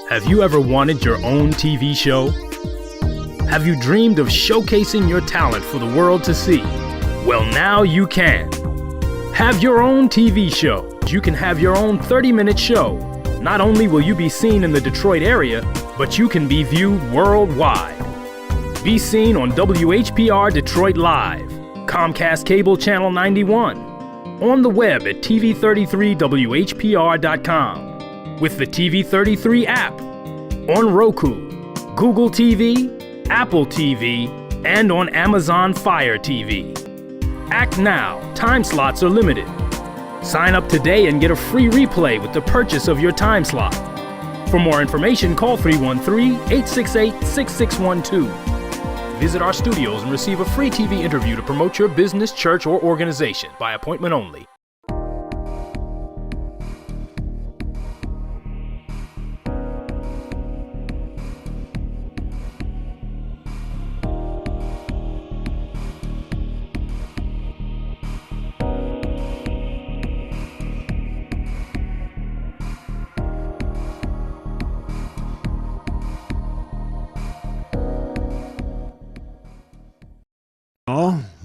Have you ever wanted your own TV show? Have you dreamed of showcasing your talent for the world to see? Well, now you can. Have your own TV show. You can have your own 30-minute show. Not only will you be seen in the Detroit area, but you can be viewed worldwide. Be seen on WHPR Detroit Live, Comcast Cable Channel 91, on the web at TV33WHPR.com, with the TV33 app, on Roku, Google TV, Apple TV, and on Amazon Fire TV. Act now. Time slots are limited. Sign up today and get a free replay with the purchase of your time slot. For more information, call 313-868-6612. Visit our studios and receive a free TV interview to promote your business, church, or organization by appointment only.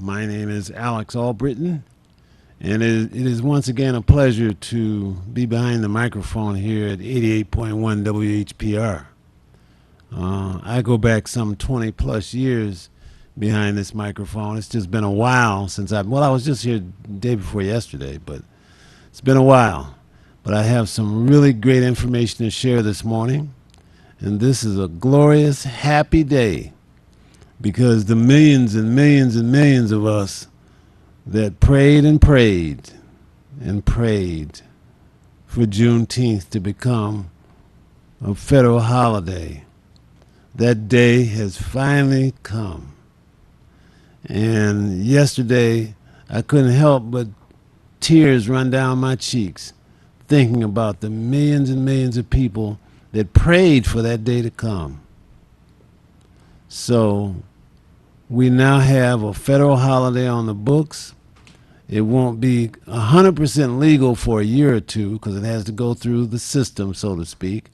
My name is Alex Allbritton, and it is once again a pleasure to be behind the microphone here at 88.1 WHPR. I go back some 20 plus years behind this microphone. It's just been a while since I was just here the day before yesterday, but it's been a while. But I have some really great information to share this morning, and this is a glorious, happy day, because the millions and millions and millions of us that prayed and prayed and prayed for Juneteenth to become a federal holiday, that day has finally come. And yesterday, I couldn't help but tears run down my cheeks thinking about the millions and millions of people that prayed for that day to come. So we now have a federal holiday on the books. It won't be 100% legal for a year or two because it has to go through the system, so to speak.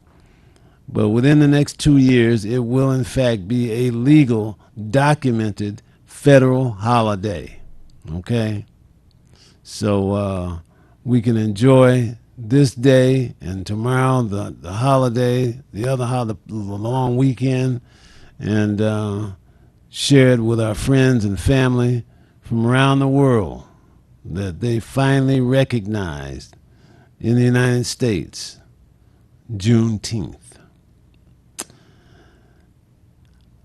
But within the next 2 years, it will in fact be a legal, documented federal holiday. Okay? So we can enjoy this day and tomorrow, the holiday, the long weekend, and share it with our friends and family from around the world that they finally recognized in the United States Juneteenth.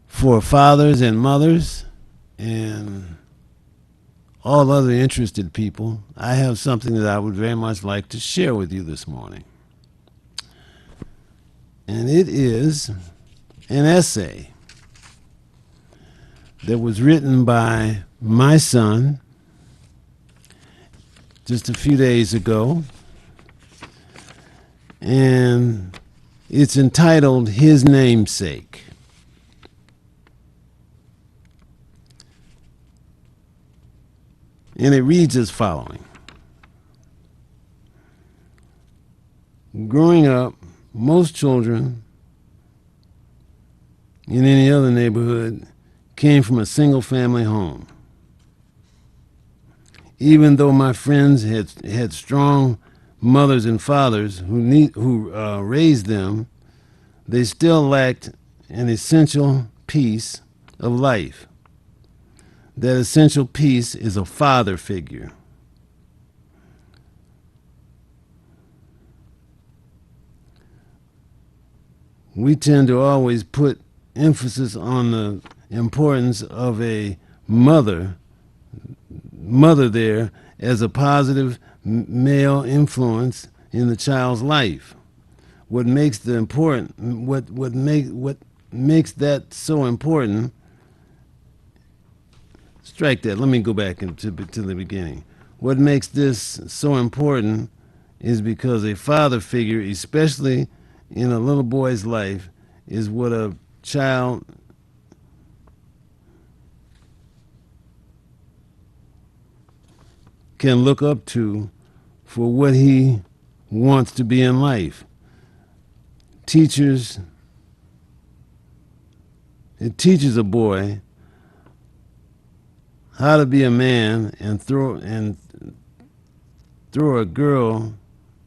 For fathers and mothers and all other interested people, I have something that I would very much like to share with you this morning. And it is an essay that was written by my son just a few days ago, and it's entitled His Namesake. And it reads as following. Growing up, most children in any other neighborhood came from a single-family home. Even though my friends had strong mothers and fathers who raised them, they still lacked an essential piece of life. That essential piece is a father figure. We tend to always put emphasis on the importance of a mother there as a positive male influence in the child's life. What makes that so important? Strike that. Let me go back to the beginning. What makes this so important is because a father figure, especially in a little boy's life, is what a child can look up to for what he wants to be in life. teachers, it teaches a boy how to be a man and throw a girl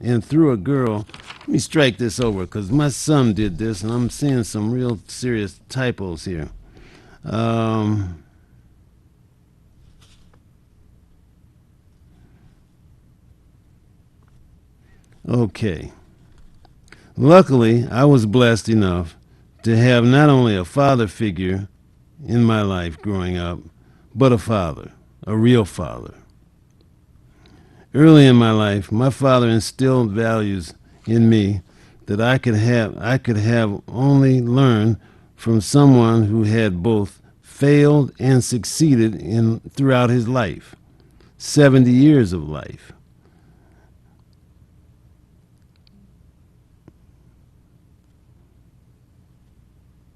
and through a girl. Let me strike this over because my son did this and I'm seeing some real serious typos here. Okay. Luckily, I was blessed enough to have not only a father figure in my life growing up, but a father, a real father. Early in my life, my father instilled values in me that I could have only learned from someone who had both failed and succeeded throughout his life, 70 years of life.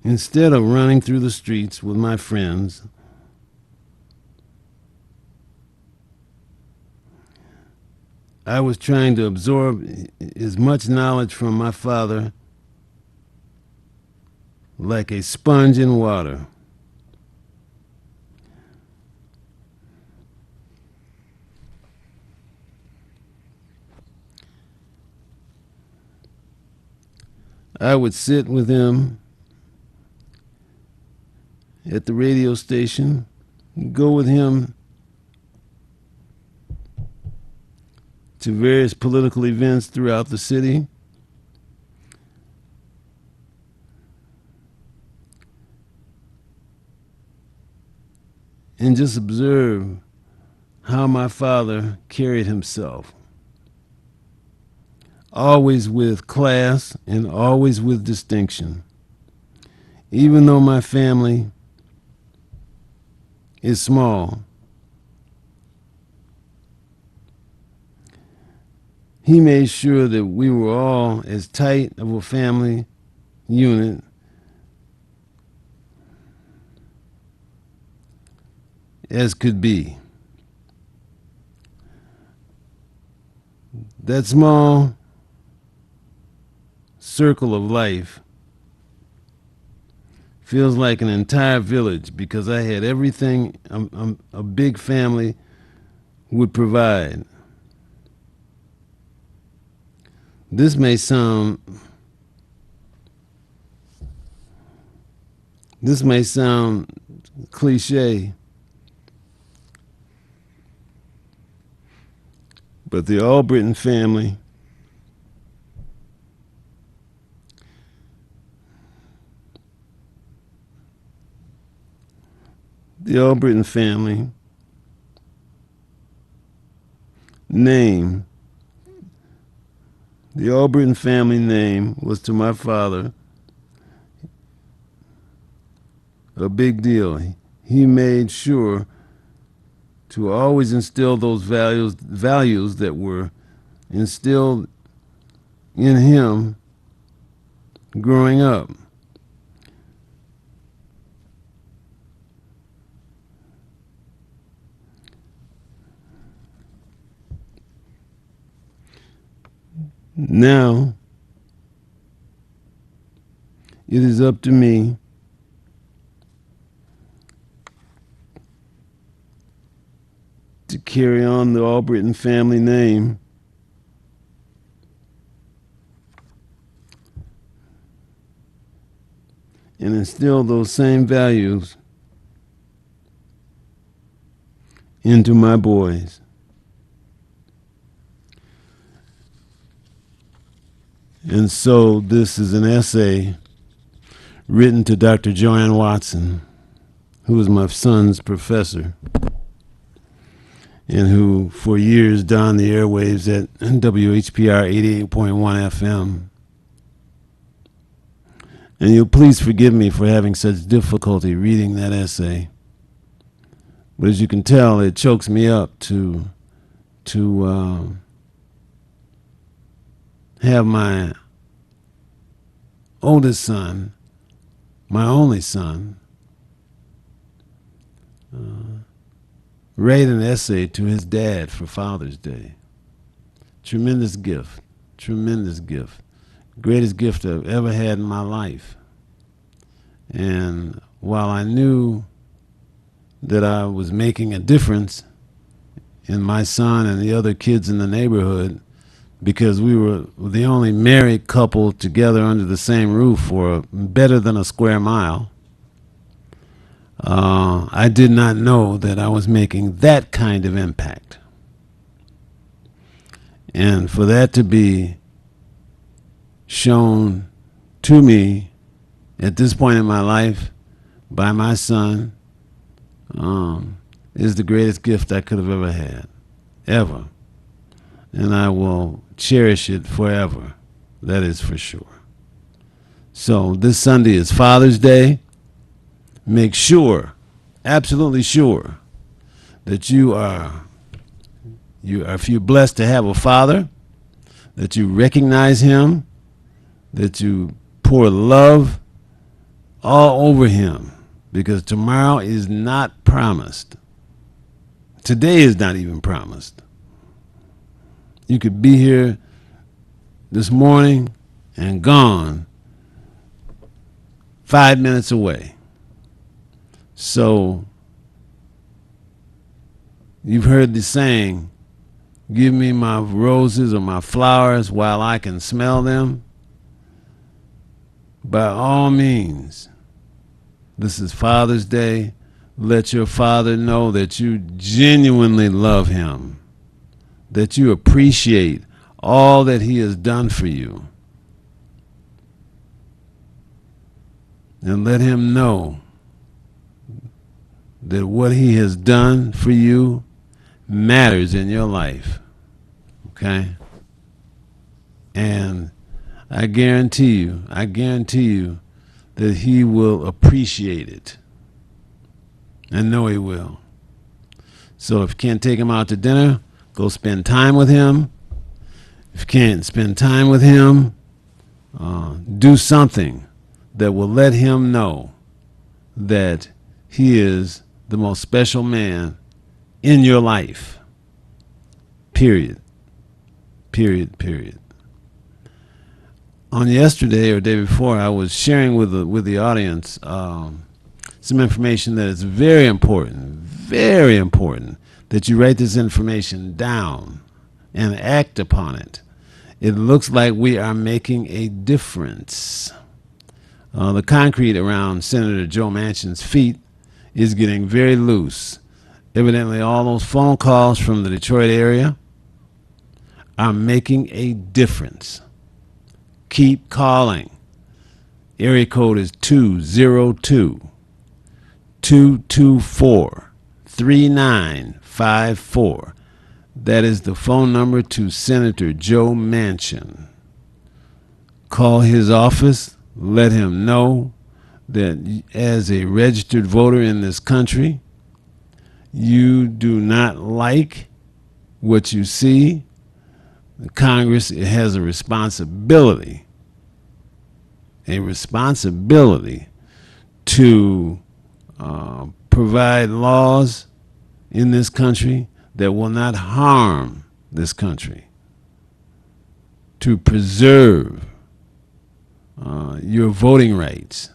Instead of running through the streets with my friends, I was trying to absorb as much knowledge from my father like a sponge in water. I would sit with him at the radio station, go with him to various political events throughout the city, and just observe how my father carried himself. Always with class and always with distinction. Even though my family is small, he made sure that we were all as tight of a family unit as could be. That small circle of life feels like an entire village because I had everything a big family would provide. This may sound cliche, but the Allbritton family name, the Allbritton family name was to my father a big deal. He made sure to always instill those values that were instilled in him growing up. Now, it is up to me to carry on the Allbritton family name and instill those same values into my boys. And so this is an essay written to Dr. Joanne Watson, who was my son's professor and who for years donned the airwaves at WHPR 88.1 FM. And you'll please forgive me for having such difficulty reading that essay. But as you can tell, it chokes me up to have my oldest son, my only son, write an essay to his dad for Father's Day. Tremendous gift, tremendous gift. greatest gift I've ever had in my life. And while I knew that I was making a difference in my son and the other kids in the neighborhood, because we were the only married couple together under the same roof for better than a square mile, I did not know that I was making that kind of impact. And for that to be shown to me at this point in my life by my son is the greatest gift I could have ever had, ever. And I will cherish it forever. That is for sure. So this Sunday is Father's Day. Make sure, absolutely sure, that if you're blessed to have a father, that you recognize him, that you pour love all over him, because tomorrow is not promised. Today is not even promised. You could be here this morning and gone 5 minutes away. So you've heard the saying, give me my roses or my flowers while I can smell them. By all means, this is Father's Day. Let your father know that you genuinely love him, that you appreciate all that he has done for you. And let him know that what he has done for you matters in your life. Okay? And I guarantee you that he will appreciate it. I know he will. So if you can't take him out to dinner, go spend time with him. If you can't spend time with him, do something that will let him know that he is the most special man in your life. Period. Period. Period. On yesterday or day before, I was sharing with the audience some information that is very important that you write this information down and act upon it. It looks like we are making a difference. The concrete around Senator Joe Manchin's feet is getting very loose. Evidently, all those phone calls from the Detroit area are making a difference. Keep calling. Area code is 202-224-3954. That is the phone number to Senator Joe Manchin. Call his office. Let him know that as a registered voter in this country, you do not like what you see. Congress has a responsibility to provide laws in this country that will not harm this country, to preserve your voting rights.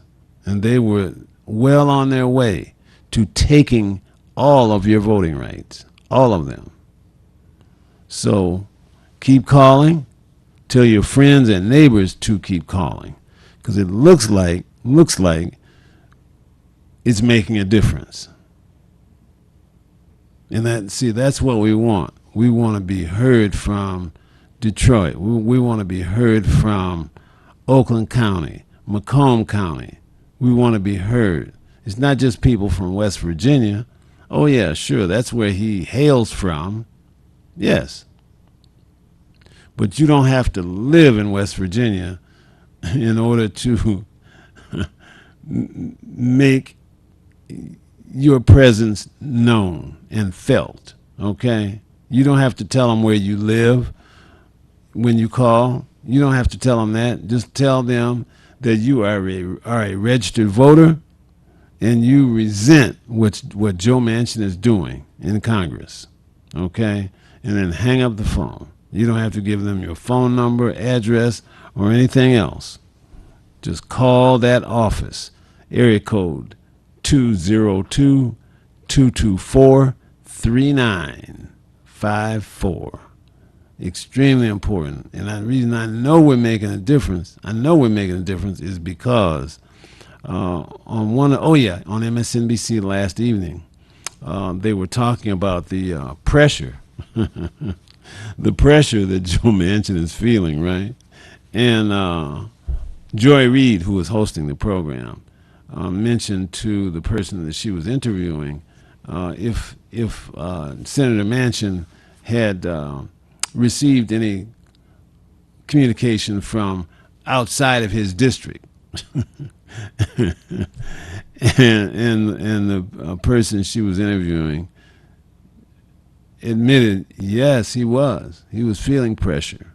And they were well on their way to taking all of your voting rights, all of them. So keep calling. Tell your friends and neighbors to keep calling, because it looks like it's making a difference. And that's what we want. We want to be heard from Detroit. We want to be heard from Oakland County, Macomb County. We want to be heard. It's not just people from West Virginia. Oh yeah, sure, that's where he hails from. Yes. But you don't have to live in West Virginia in order to make your presence known and felt, okay? You don't have to tell them where you live when you call. You don't have to tell them that. Just tell them that you are a registered voter and you resent what Joe Manchin is doing in Congress, okay? And then hang up the phone. You don't have to give them your phone number, address, or anything else, just call that office, area code 202-224-3954. Extremely important. And the reason I know we're making a difference, is because on MSNBC last evening, they were talking about the pressure, the pressure that Joe Manchin is feeling, right? And Joy Reid, who was hosting the program, mentioned to the person that she was interviewing if Senator Manchin had received any communication from outside of his district. and the person she was interviewing admitted, yes, he was feeling pressure.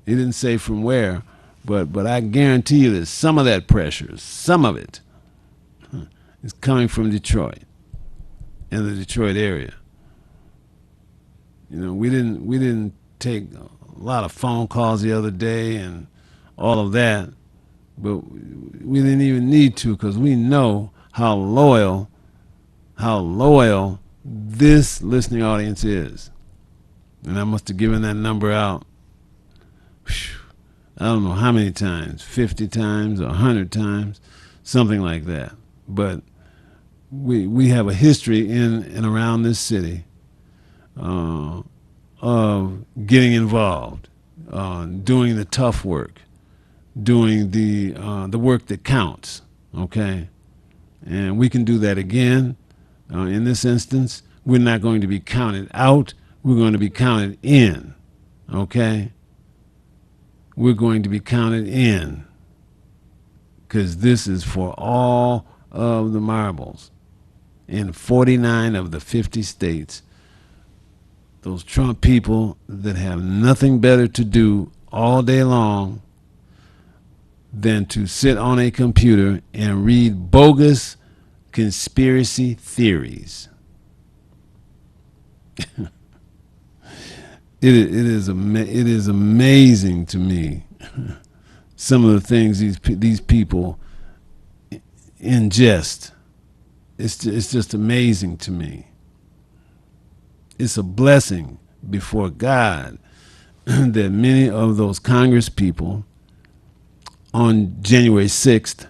He didn't say from where, but I guarantee you that some of that pressure, some of it, is coming from Detroit and the Detroit area. You know, we didn't take a lot of phone calls the other day and all of that, but we didn't even need to, because we know how loyal this listening audience is. And I must have given that number out, I don't know how many times, 50 times or 100 times, something like that. But we have a history in and around this city of getting involved, doing the tough work, doing the work that counts, okay? And we can do that again. In this instance, we're not going to be counted out. We're going to be counted in, okay? We're going to be counted in, because this is for all of the marbles in 49 of the 50 states. Those Trump people that have nothing better to do all day long than to sit on a computer and read bogus conspiracy theories. It is amazing to me, some of the things these people ingest. It's just amazing to me. It's a blessing before God that many of those Congress people on January 6th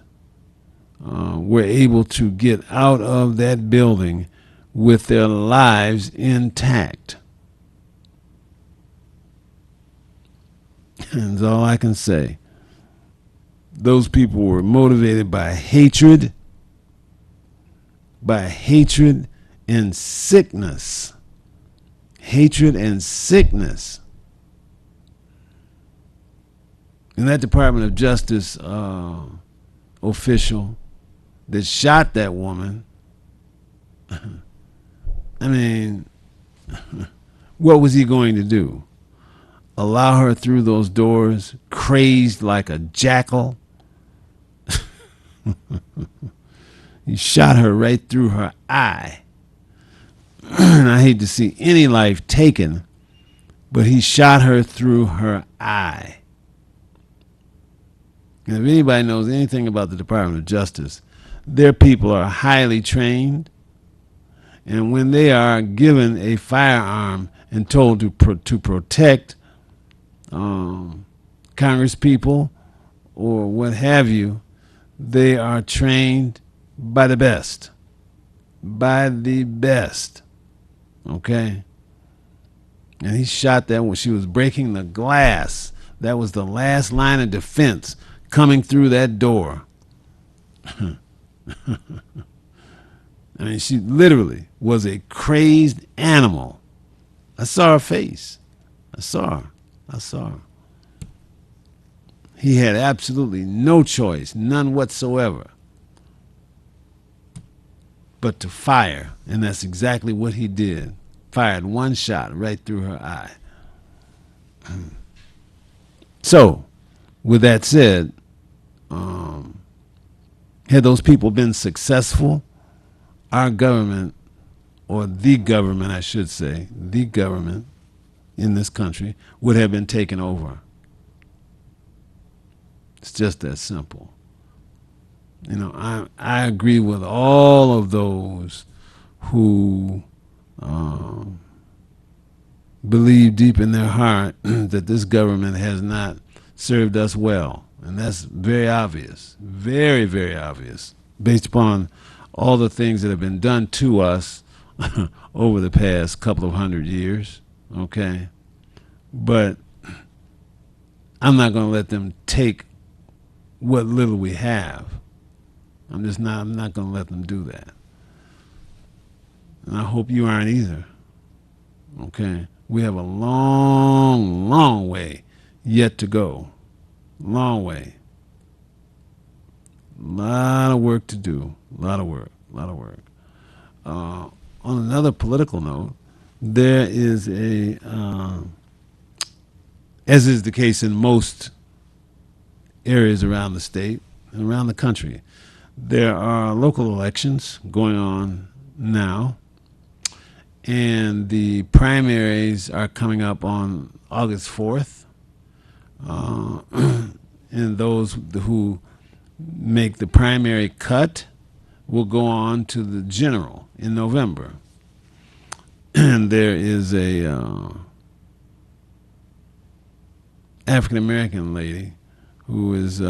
were able to get out of that building with their lives intact. And that's all I can say. Those people were motivated by hatred and sickness. Hatred and sickness. And that Department of Justice official that shot that woman, I mean, what was he going to do? Allow her through those doors, crazed like a jackal? He shot her right through her eye. And I hate to see any life taken, but he shot her through her eye. And if anybody knows anything about the Department of Justice, their people are highly trained. And when they are given a firearm and told to protect Congress people or what have you, they are trained by the best. By the best. Okay? And he shot that when she was breaking the glass. That was the last line of defense coming through that door. I mean, she literally was a crazed animal. I saw her face. I saw her. He had absolutely no choice, none whatsoever, but to fire. And that's exactly what he did. Fired one shot right through her eye. So, with that said, had those people been successful, our government, or the government, I should say, the government in this country would have been taken over. It's just that simple. I agree with all of those who believe deep in their heart that this government has not served us well. And that's very obvious, very, very obvious, based upon all the things that have been done to us over the past couple of 100 years, okay? But I'm not going to let them take what little we have. I'm not going to let them do that. And I hope you aren't either, okay? We have a long, long way yet to go. Long way. A lot of work to do. A lot of work. On another political note, there is as is the case in most areas around the state and around the country, there are local elections going on now, and the primaries are coming up on August 4th. And those who make the primary cut will go on to the general in November. And there is a African American lady who is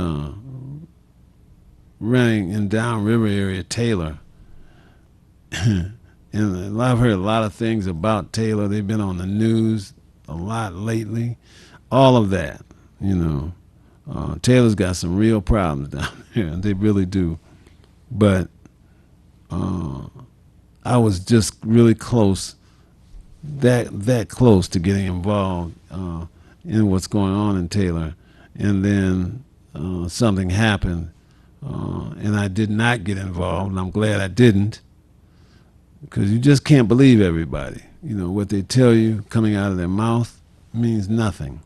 running in downriver area, Taylor. And I've heard a lot of things about Taylor. They've been on the news a lot lately. All of that, Taylor's got some real problems down there. They really do. But I was just really close, that close to getting involved in what's going on in Taylor. And then something happened, and I did not get involved, and I'm glad I didn't, because you just can't believe everybody. What they tell you coming out of their mouth means nothing.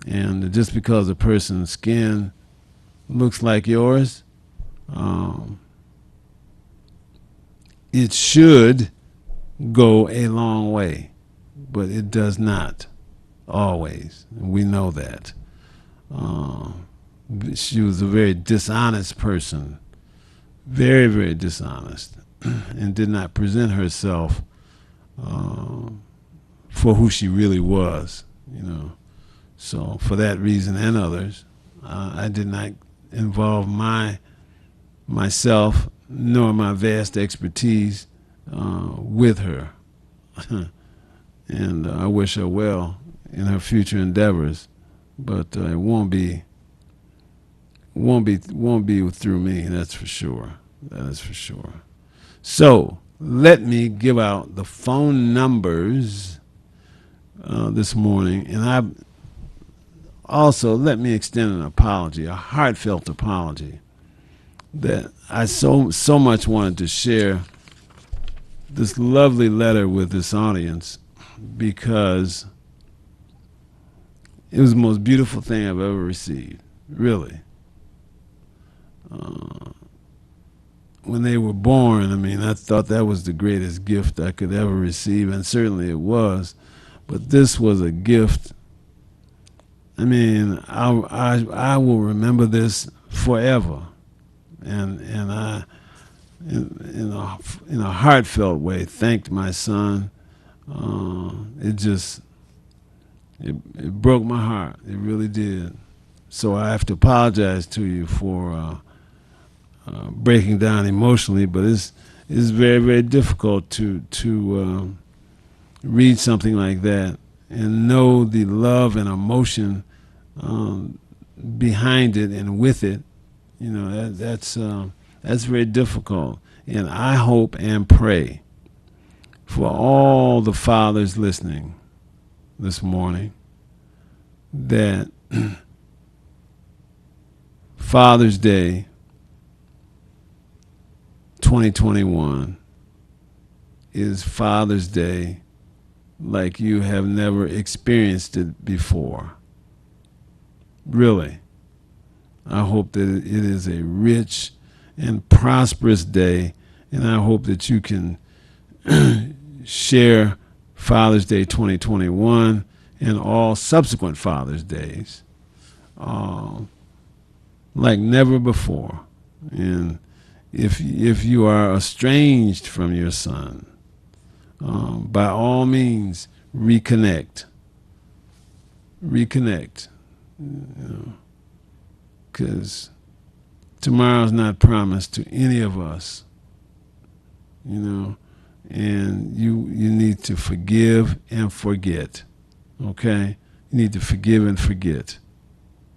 And just because a person's skin looks like yours, it should go a long way, but it does not always. We know that. She was a very dishonest person, very, very dishonest, and did not present herself for who she really was, So for that reason and others, I did not involve myself nor my vast expertise with her. And I wish her well in her future endeavors, but it won't be through me. That's for sure. That is for sure. So let me give out the phone numbers this morning, and also let me extend an apology, a heartfelt apology, that I so much wanted to share this lovely letter with this audience, because it was the most beautiful thing I've ever received, really. When they were born, I thought that was the greatest gift I could ever receive, and certainly it was. But this was a gift. I will remember this forever, and I, in a heartfelt way, thanked my son. It broke my heart. It really did. So I have to apologize to you for breaking down emotionally, but it's very, very difficult to read something like that and know the love and emotion behind it and with it. That's very difficult. And I hope and pray for all the fathers listening this morning that Father's Day 2021 is Father's Day like you have never experienced it before. Really. I hope that it is a rich and prosperous day, and I hope that you can share Father's Day 2021 and all subsequent Father's Days like never before. And if you are estranged from your son, by all means, reconnect. Reconnect. Because tomorrow's not promised to any of us. And you need to forgive and forget. Okay? You need to forgive and forget.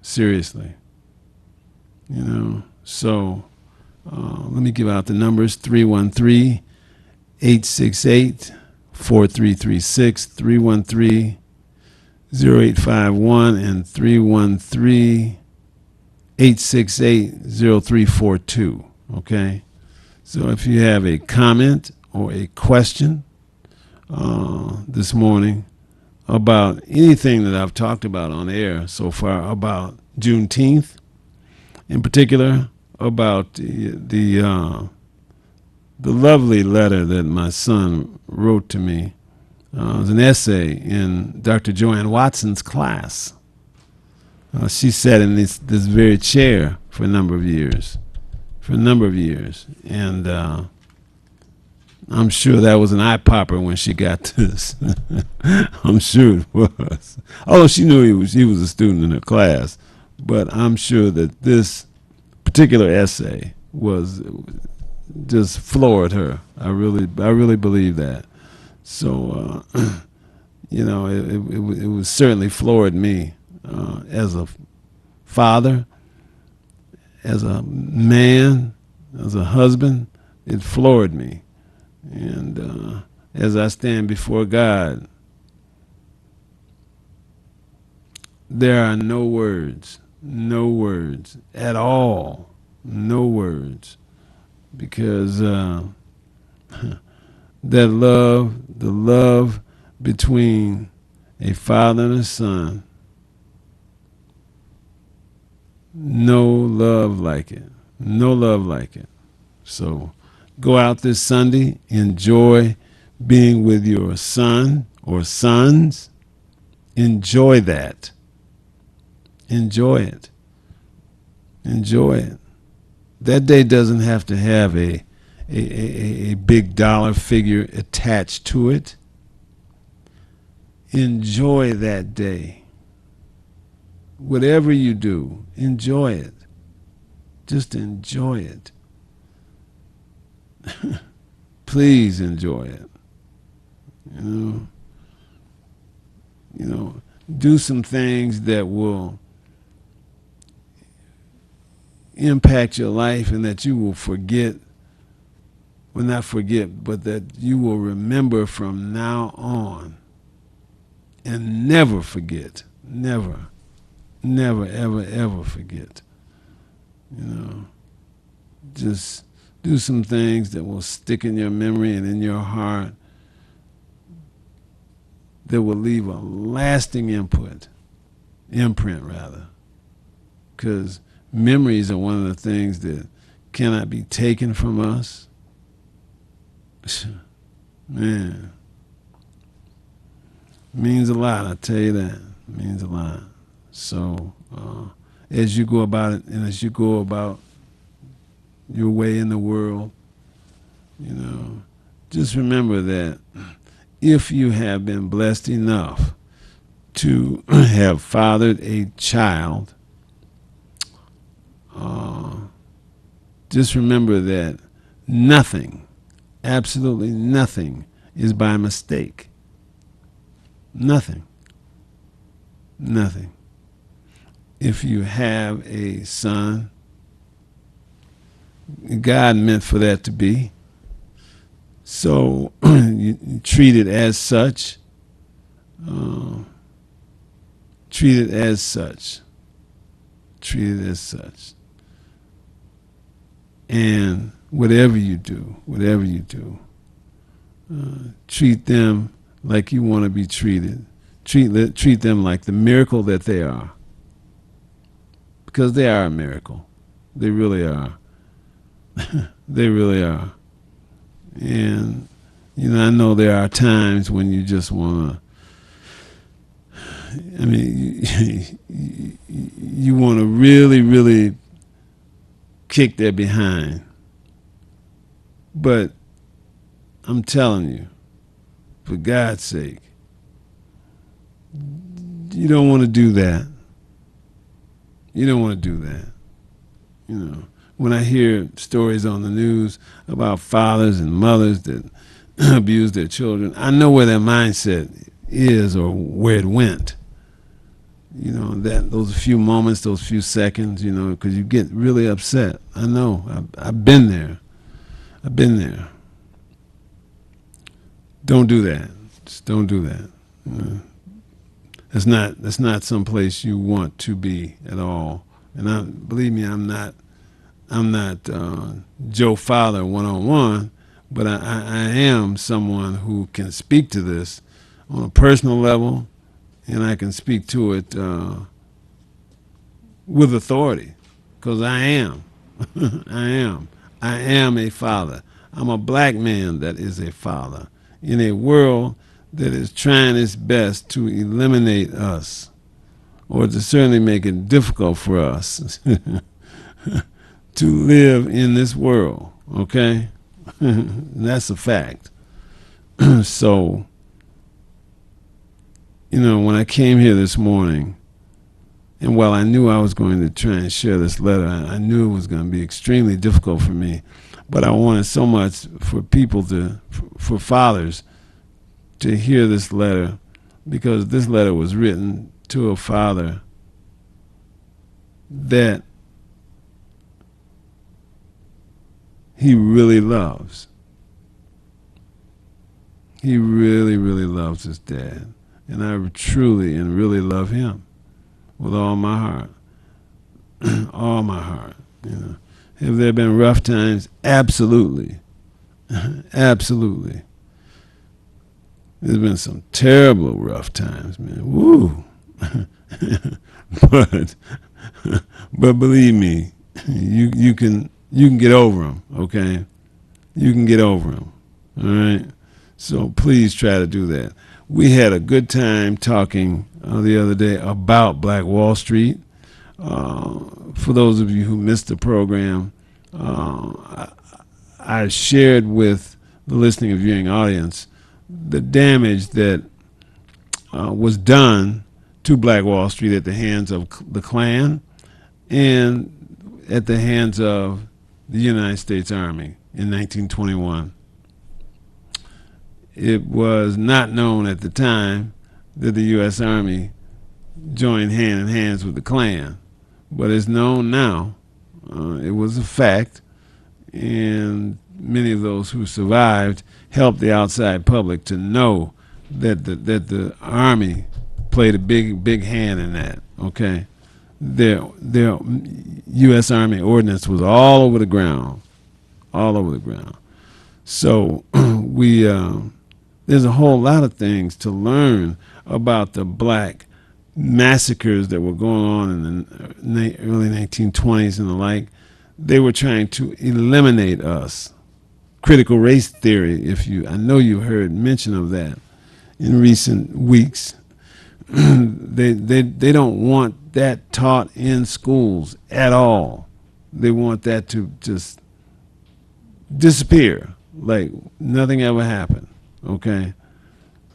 Seriously. So let me give out the numbers: 313-868-4336, 313-0851, and 313-868-0342. Okay? So if you have a comment or a question this morning about anything that I've talked about on air so far, about Juneteenth, in particular, about the lovely letter that my son wrote to me. It was an essay in Dr. Joanne Watson's class. She sat in this very chair for a number of years. And I'm sure that was an eye popper when she got this. I'm sure it was. Although she knew he was a student in her class. But I'm sure that this particular essay was just floored her. I really believe that. So, it was certainly floored me as a father, as a man, as a husband. It floored me. And as I stand before God, there are no words at all, no words, because that love, the love between a father and a son, no love like it, no love like it. So go out this Sunday, enjoy being with your son or sons. Enjoy that. Enjoy it. Enjoy it. That day doesn't have to have a big dollar figure attached to it. Enjoy that day. Whatever you do, enjoy it. Just enjoy it. Please enjoy it. Do some things that will impact your life and that you will forget, well, not forget, but that you will remember from now on and never forget. Never, ever forget. Just do some things that will stick in your memory and in your heart, that will leave a lasting imprint, because memories are one of the things that cannot be taken from us. Man, means a lot, I tell you that. It means a lot. So as you go about it, and as you go about your way in the world, just remember that if you have been blessed enough to have fathered a child, just remember that nothing, absolutely nothing, is by mistake. Nothing. If you have a son, God meant for that to be. So you treat it as such. Treat it as such. And whatever you do, treat them like you want to be treated. Treat them like the miracle that they are. Because they are a miracle. They really are. They really are. And, I know there are times when you just want to, you want to really kick their behind. But I'm telling you, for God's sake, you don't want to do that. You don't want to do that. You know, when I hear stories on the news about fathers and mothers that abuse their children, I know where their mindset is or where it went. You know, that those few moments, those few seconds, you know, because you get really upset. I know. I've been there. I've been there. Don't do that. Just don't do that. That's not some place you want to be at all. And believe me, I'm not Joe Fowler 101, but I am someone who can speak to this on a personal level, and I can speak to it with authority, because I am. I am a father. I'm a black man that is a father in a world that is trying its best to eliminate us, or to certainly make it difficult for us to live in this world, okay? That's a fact. So, you know, when I came here this morning, and while I knew I was going to try and share this letter, I knew it was going to be extremely difficult for me, but I wanted so much for people for fathers to hear this letter, because this letter was written to a father that he really loves. He really, really loves his dad. And I truly and really love him with all my heart. All my heart. You know. Have there been rough times? Absolutely. Absolutely. There's been some terrible rough times, man. Woo. but believe me, you can get over them, okay? You can get over them, all right? So please try to do that. We had a good time talking the other day about Black Wall Street. For those of you who missed the program, I shared with the listening and viewing audience the damage that was done to Black Wall Street at the hands of the Klan and at the hands of the United States Army in 1921. It was not known at the time that the U.S. Army joined hand in hands with the Klan, but it's known now. It was a fact, and many of those who survived helped the outside public to know that the Army played a big hand in that. Okay, their U.S. Army ordnance was all over the ground, all over the ground. So there's a whole lot of things to learn about the black massacres that were going on in the early 1920s and the like. They were trying to eliminate us. Critical race theory, I know you heard mention of that in recent weeks. They don't want that taught in schools at all. They want that to just disappear, like nothing ever happened. Okay,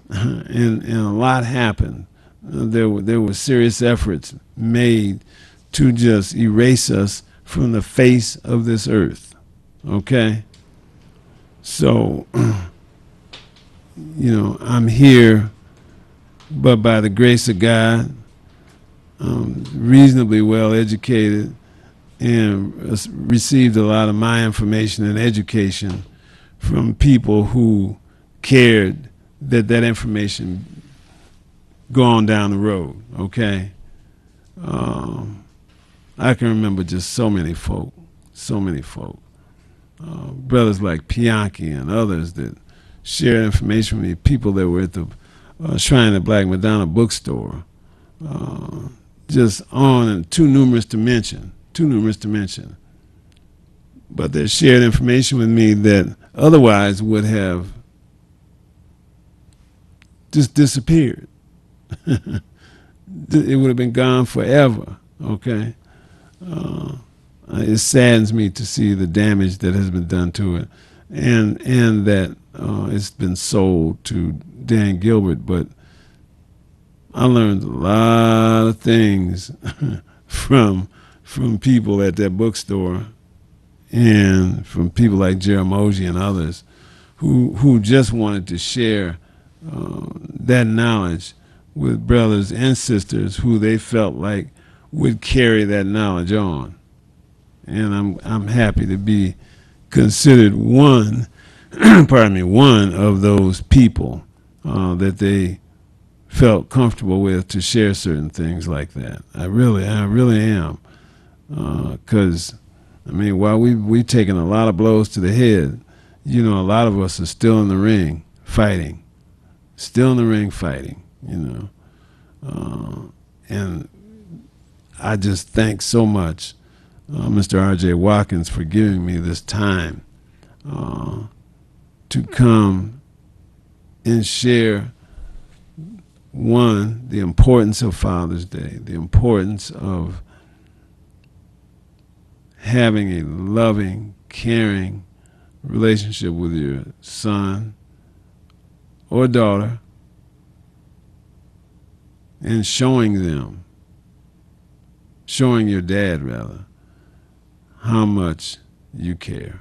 and a lot happened. There were serious efforts made to just erase us from the face of this earth. Okay, so you know, I'm here, but by the grace of God, I'm reasonably well educated and received a lot of my information and education from people who cared that information go on down the road, okay? I can remember just so many folk. Brothers like Pianki and others that shared information with me, people that were at the Shrine of Black Madonna bookstore, just on and too numerous to mention. But they shared information with me that otherwise would have just disappeared. It would have been gone forever, okay? it saddens me to see the damage that has been done to it, and that it's been sold to Dan Gilbert. But I learned a lot of things from people at that bookstore, and from people like Jeramogi and others who just wanted to share that knowledge with brothers and sisters who they felt like would carry that knowledge on. And I'm happy to be considered one, pardon me, one of those people that they felt comfortable with to share certain things like that. I really am. Because, I mean, while we've taken a lot of blows to the head, you know, a lot of us are still in the ring fighting. Still in the ring fighting, you know. And I just thank so much Mr. R.J. Watkins for giving me this time to come and share, one, the importance of Father's Day, the importance of having a loving, caring relationship with your son or daughter, and showing your dad rather, how much you care,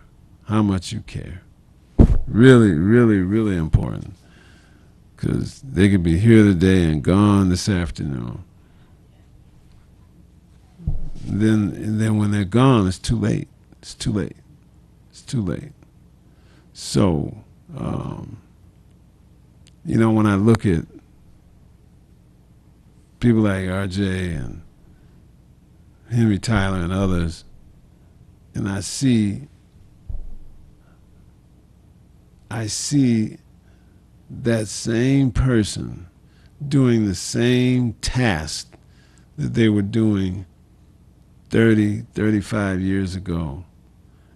Really, really, really important. Because they could be here today and gone this afternoon. And then when they're gone, it's too late. It's too late. It's too late. So, you know, when I look at people like RJ and Henry Tyler and others, and I see that same person doing the same task that they were doing 30, 35 years ago.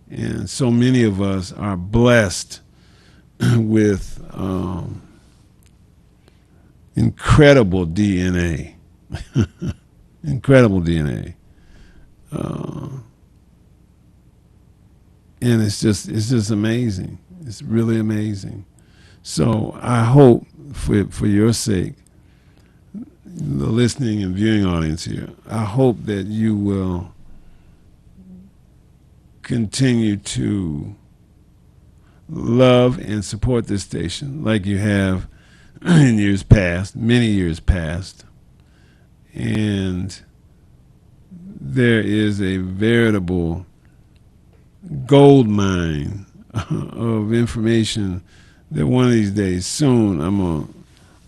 And so many of us are blessed with incredible DNA. Incredible DNA. And it's just amazing. It's really amazing. So I hope, for your sake, the listening and viewing audience here, I hope that you will continue to love and support this station like you have in years past, many years past. And there is a veritable gold mine of information that one of these days soon I'm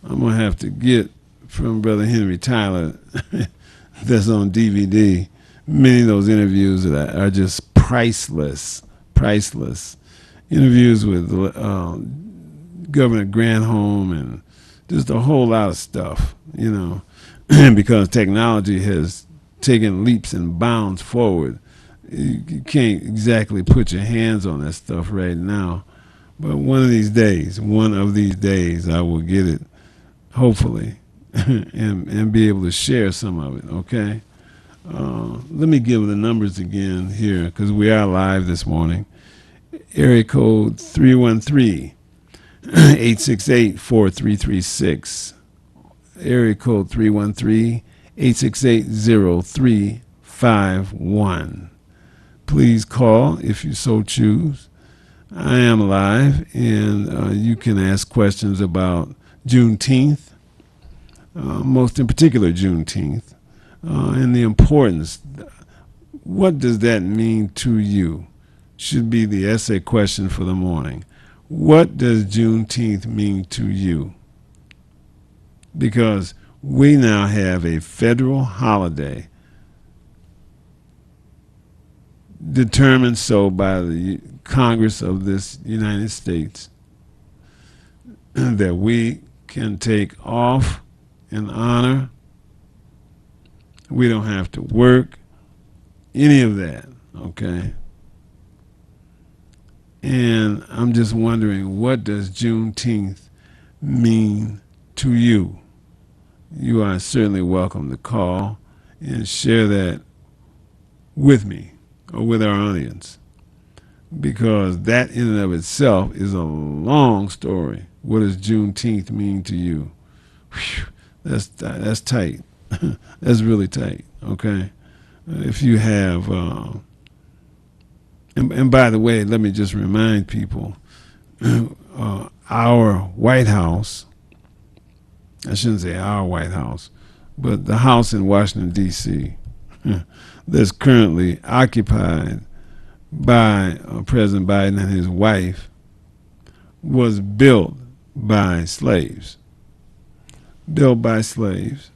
gonna have to get from Brother Henry Tyler that's on DVD. Many of those interviews that are just priceless. Interviews with Governor Granholm and just a whole lot of stuff, you know, because technology has taken leaps and bounds forward. You can't exactly put your hands on that stuff right now. But one of these days, I will get it, hopefully, and be able to share some of it, okay? Let me give the numbers again here, because we are live this morning. Area code 313-868-4336. Area code 313-868-0351. Please call if you so choose. I am live, and you can ask questions about Juneteenth, most in particular Juneteenth, and the importance. What does that mean to you? Should be the essay question for the morning. What does Juneteenth mean to you? Because we now have a federal holiday determined so by the Congress of this United States that we can take off in honor. We don't have to work, any of that, okay? And I'm just wondering, what does Juneteenth mean to you? You are certainly welcome to call and share that with me. or with our audience, because that in and of itself is a long story. What does Juneteenth mean to you? Whew, that's tight. That's really tight. Okay, if you have, and by the way, let me just remind people, our White House. I shouldn't say our White House, but the house in Washington D.C. that's currently occupied by President Biden and his wife was built by slaves. Built by slaves.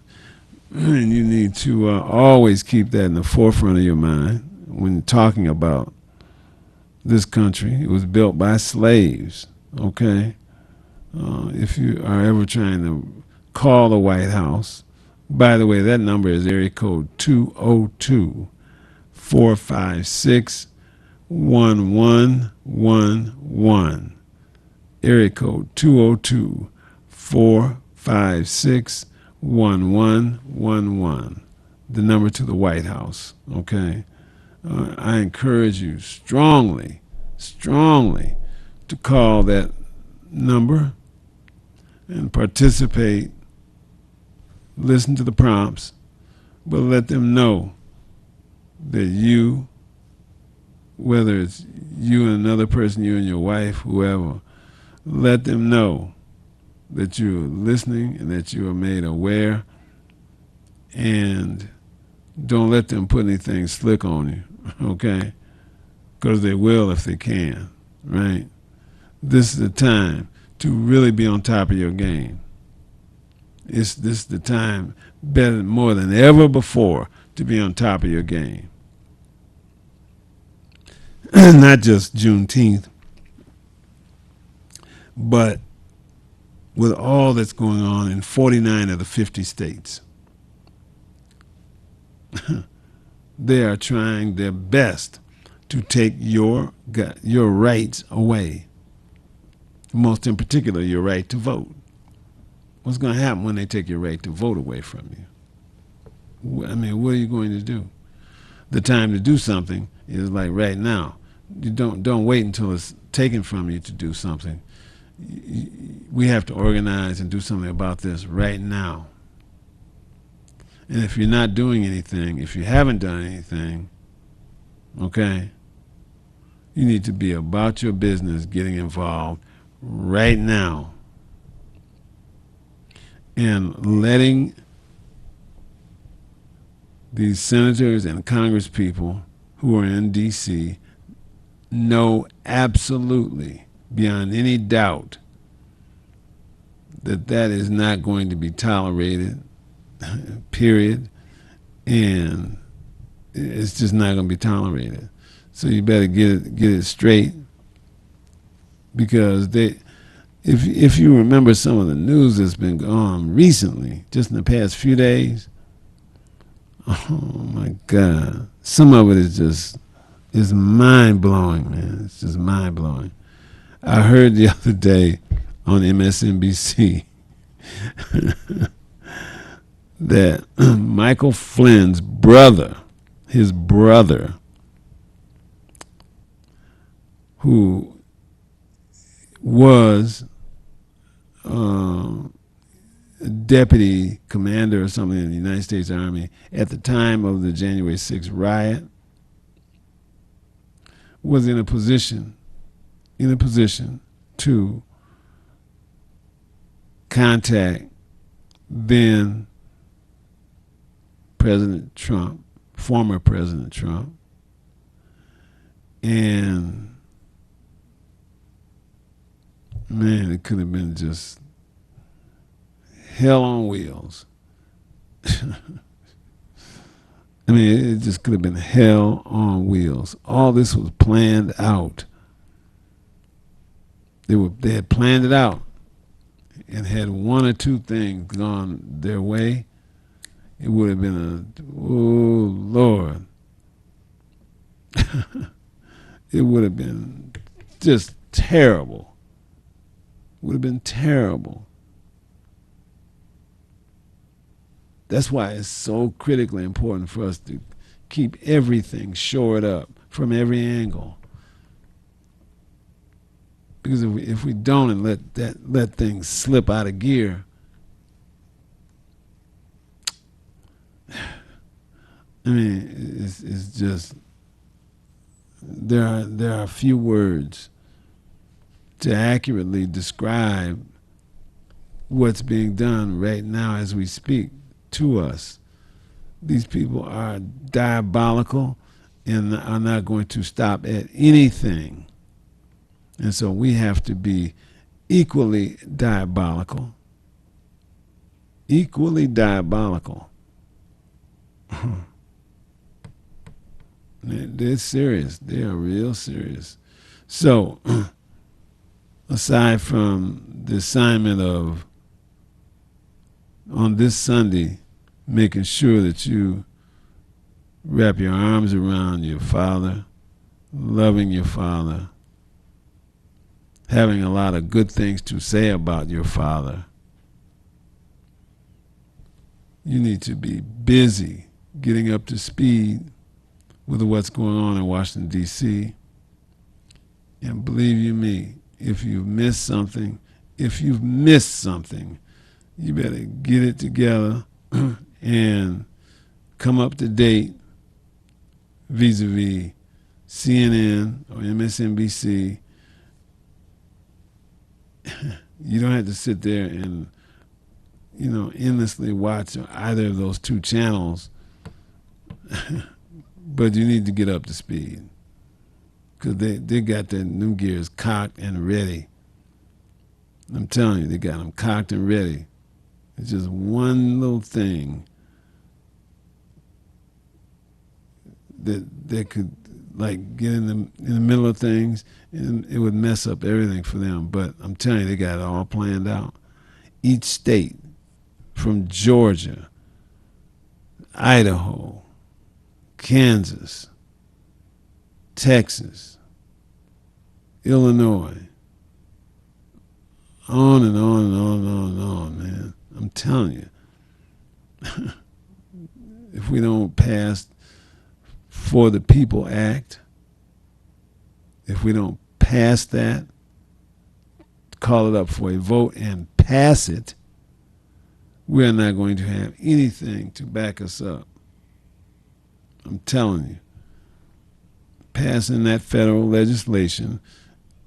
And you need to always keep that in the forefront of your mind when talking about this country. It was built by slaves, okay? If you are ever trying to call the White House, by the way, that number is area code 202-456-1111. Area code 202-456-1111. The number to the White House, okay? I encourage you strongly to call that number and participate. Listen to the prompts, but let them know that you, whether it's you and another person, you and your wife, whoever, let them know that you're listening and that you are made aware, and don't let them put anything slick on you, okay? Because they will if they can, right? This is the time to really be on top of your game. This is the time, better more than ever before, to be on top of your game. Not just Juneteenth, but with all that's going on in 49 of the 50 states. They are trying their best to take your rights away. Most in particular, your right to vote. What's going to happen when they take your right to vote away from you? I mean, what are you going to do? The time to do something is like right now. You don't wait until it's taken from you to do something. We have to organize and do something about this right now. And if you're not doing anything, if you haven't done anything, okay, you need to be about your business, getting involved right now, and letting these senators and congresspeople who are in D.C. know absolutely, beyond any doubt, that that is not going to be tolerated, period, and it's just not going to be tolerated. So you better get it straight, because if you remember some of the news that's been going on recently, just in the past few days, oh my God, some of it is mind-blowing, man. It's just mind-blowing. I heard the other day on MSNBC that Michael Flynn's brother, his brother, who was deputy commander or something in the United States Army at the time of the January 6th riot, was in a position to contact then President Trump, former President Trump, and man, it could have been just hell on wheels. I mean, it just could have been hell on wheels. All this was planned out. They had planned it out, and had one or two things gone their way, it would have been oh Lord, it would have been just terrible. Would have been terrible. That's why it's so critically important for us to keep everything shored up from every angle. Because if we don't and let things slip out of gear, I mean, it's just there are few words to accurately describe what's being done right now as we speak to us. These people are diabolical and are not going to stop at anything. And so we have to be equally diabolical. Equally diabolical. They're serious. They are real serious. So, aside from the assignment of, on this Sunday, making sure that you wrap your arms around your father, loving your father, having a lot of good things to say about your father, you need to be busy getting up to speed with what's going on in Washington, D.C. And believe you me, if you've missed something, you better get it together and come up to date vis-a-vis CNN or MSNBC. You don't have to sit there and, endlessly watch either of those two channels, but you need to get up to speed because they got their new gears cocked and ready. I'm telling you, they got them cocked and ready. It's just one little thing that could get in the middle of things, and it would mess up everything for them. But I'm telling you, they got it all planned out. Each state, from Georgia, Idaho, Kansas, Texas, Illinois, on and on and on and on and on, man. I'm telling you, if we don't pass For the People Act, if we don't pass that, call it up for a vote and pass it, we're not going to have anything to back us up. I'm telling you, passing that federal legislation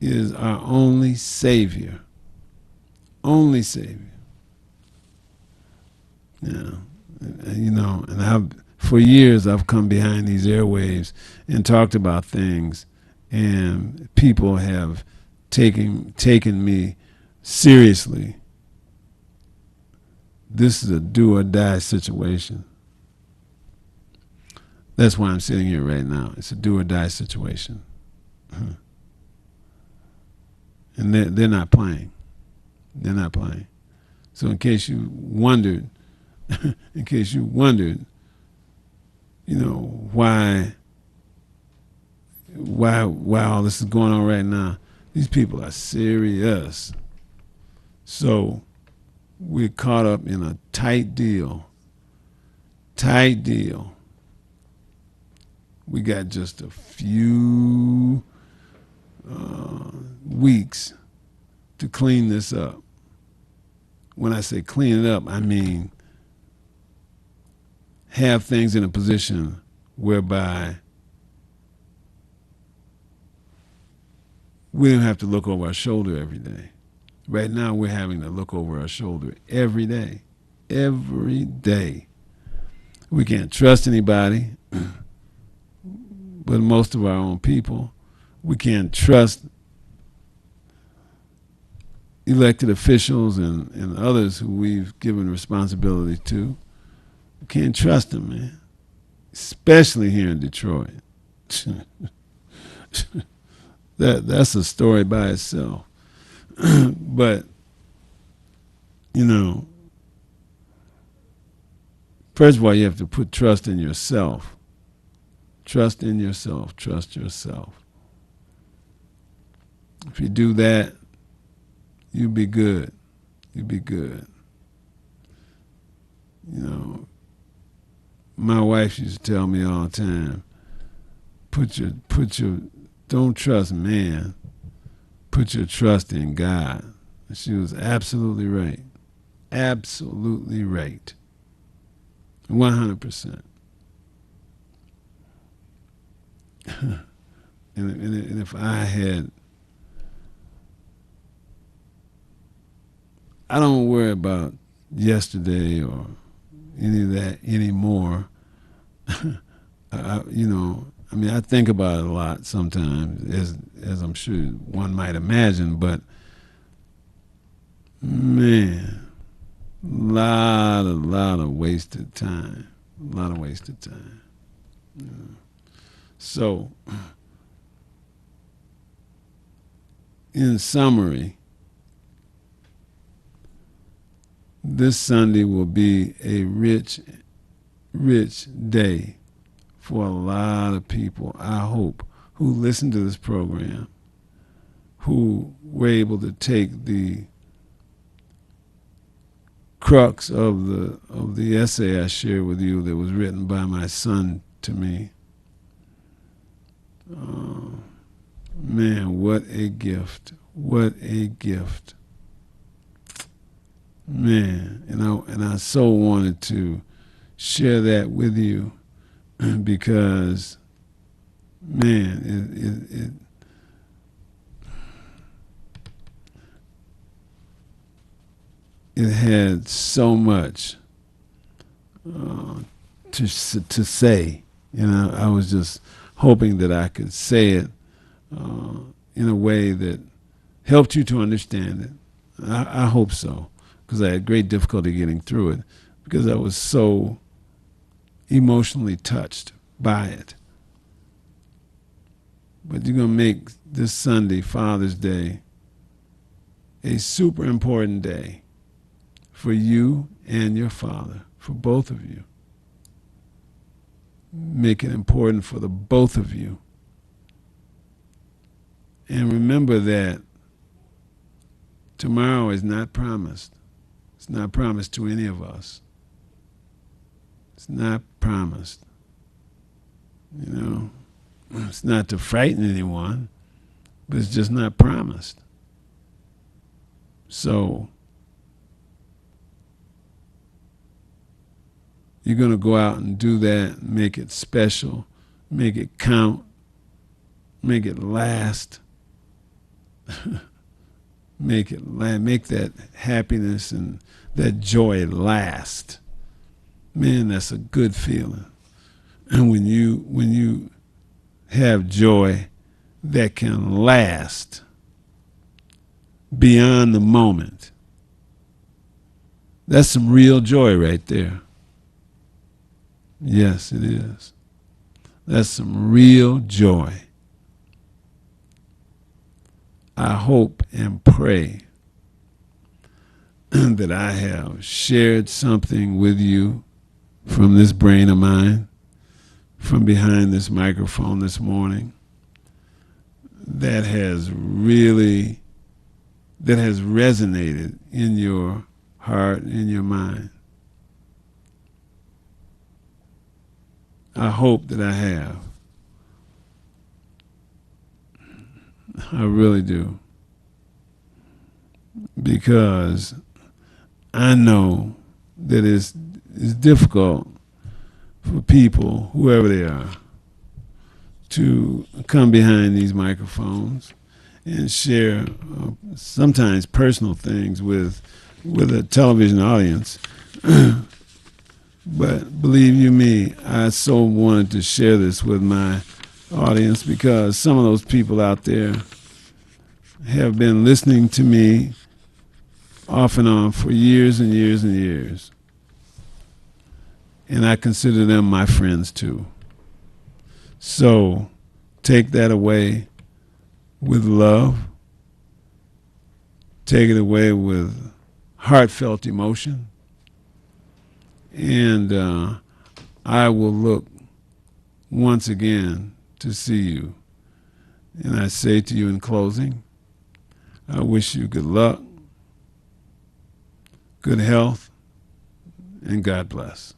is our only savior. Only savior. Yeah. And for years I've come behind these airwaves and talked about things, and people have taken me seriously. This is a do or die situation. That's why I'm sitting here right now. It's a do or die situation. And they're not playing. They're not playing. So in case you wondered, why all this is going on right now, these people are serious. So we're caught up in a tight deal. We got just a few weeks to clean this up. When I say clean it up, I mean have things in a position whereby we don't have to look over our shoulder every day. Right now, we're having to look over our shoulder every day. Every day. We can't trust anybody, but most of our own people. We can't trust elected officials and others who we've given responsibility to. We can't trust them, man. Especially here in Detroit. That's a story by itself. But, first of all, you have to put trust in yourself. Trust in yourself. Trust yourself. If you do that, you'll be good. You'll be good. My wife used to tell me all the time, don't trust man. Put your trust in God. She was absolutely right. Absolutely right. 100%. And if I don't worry about yesterday or any of that anymore. I think about it a lot sometimes, as I'm sure one might imagine, but man, lot of wasted time. A lot of wasted time. Yeah. So, in summary, this Sunday will be a rich day for a lot of people, I hope, who listen to this program, who were able to take the crux of the essay I shared with you that was written by my son to me. Man, what a gift. What a gift. Man, and I so wanted to share that with you because, man, it had so much to say. I was just hoping that I could say it in a way that helped you to understand it. I hope so, because I had great difficulty getting through it because I was so emotionally touched by it. But you're going to make this Sunday, Father's Day, a super important day for you and your father, for both of you. Make it important for the both of you. And remember that tomorrow is not promised. It's not promised to any of us. It's not promised. It's not to frighten anyone, but it's just not promised. So, you're going to go out and do that, make it special, make it count, make it last. Make that happiness and that joy last. Man, that's a good feeling. And when you have joy that can last beyond the moment, that's some real joy right there. Yes, it is. That's some real joy. I hope and pray that I have shared something with you from this brain of mine, from behind this microphone this morning, that has resonated in your heart, in your mind. I hope that I have. I really do. Because I know that it's difficult for people, whoever they are, to come behind these microphones and share sometimes personal things with a television audience. But believe you me, I so wanted to share this with my audience because some of those people out there have been listening to me off and on for years and years and years. And I consider them my friends too. So take that away with love. Take it away with heartfelt emotion. And I will look once again to see you. And I say to you in closing, I wish you good luck, good health, and God bless.